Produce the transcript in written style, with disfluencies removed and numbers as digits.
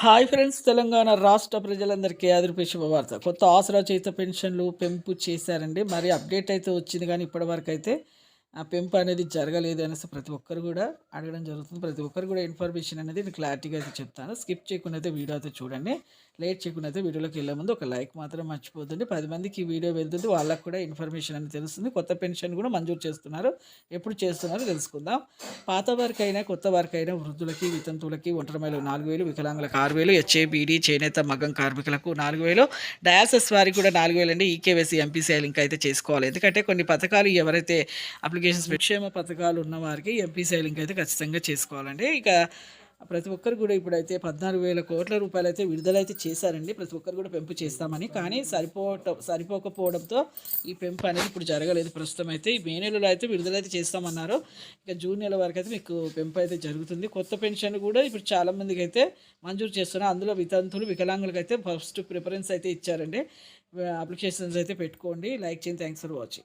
Hi friends, Telangana రాష్ట్ర ప్రజలందరికీ ఆదిరిపే శుభవార్త. కొత్త ఆసరా చేత పెన్షన్లు పెంపు చేశారండి. మరి అప్డేట్ అయితే వచ్చింది కానీ ఇప్పటివరకు అయితే ఆ పెంపు అనేది జరగలేదు అనేసి ప్రతి ఒక్కరు కూడా అడగడం జరుగుతుంది. ప్రతి ఒక్కరు కూడా ఇన్ఫర్మేషన్ అనేది నేను క్లారిటీగా అయితే చెప్తాను. స్కిప్ చేయకుండా అయితే వీడియో అయితే చూడండి. లేట్ చేయకుండా అయితే వీడియోలోకి వెళ్ళే ముందు ఒక లైక్ మాత్రం మర్చిపోతుంది. 10 మందికి ఈ వీడియో వెళ్తుంది, వాళ్ళకు కూడా ఇన్ఫర్మేషన్ అనేది తెలుస్తుంది. కొత్త పెన్షన్ కూడా మంజూరు చేస్తున్నారు. ఎప్పుడు చేస్తున్నారో తెలుసుకుందాం. పాత వారికైనా కొత్త వారికైనా వృద్ధులకి, వితంతువులకి, ఒంటరి మహిళలకు 4,000, వికలాంగులకు 6,000, హెచ్ఏబీడీ చేనేత మగ్గం కార్మికులకు 4,000, డయాలసిస్ వారికి కూడా 4,000 అండి. ఈకేవైసీ ఎంపీసీఐ లింక్ అయితే చేసుకోవాలి. ఎందుకంటే కొన్ని పథకాలు ఎవరైతే అప్లికేషన్స్ సంక్షేమ పథకాలు ఉన్న వారికి ఎంపీసీఐ లింక్ అయితే ఖచ్చితంగా చేసుకోవాలండి. ఇక ప్రతి ఒక్కరు కూడా ఇప్పుడైతే 14,000 కోట్ల రూపాయలు అయితే విడుదలైతే చేశారండి. ప్రతి ఒక్కరు కూడా పెంపు చేస్తామని, కానీ సరిపోకపోవడంతో ఈ పెంపు అనేది ఇప్పుడు జరగలేదు. ప్రస్తుతం అయితే ఈ మే నెలలో అయితే విడుదలైతే చేస్తామన్నారు. ఇక జూన్ నెల వరకు అయితే మీకు పెంపు అయితే జరుగుతుంది. కొత్త పెన్షన్ కూడా ఇప్పుడు చాలామందికి అయితే మంజూరు చేస్తున్నారు. అందులో వితంతులు, వికలాంగులకు అయితే ఫస్ట్ ప్రిఫరెన్స్ అయితే ఇచ్చారండి. అప్లికేషన్స్ అయితే పెట్టుకోండి. లైక్ చేయండి. Thanks for watching.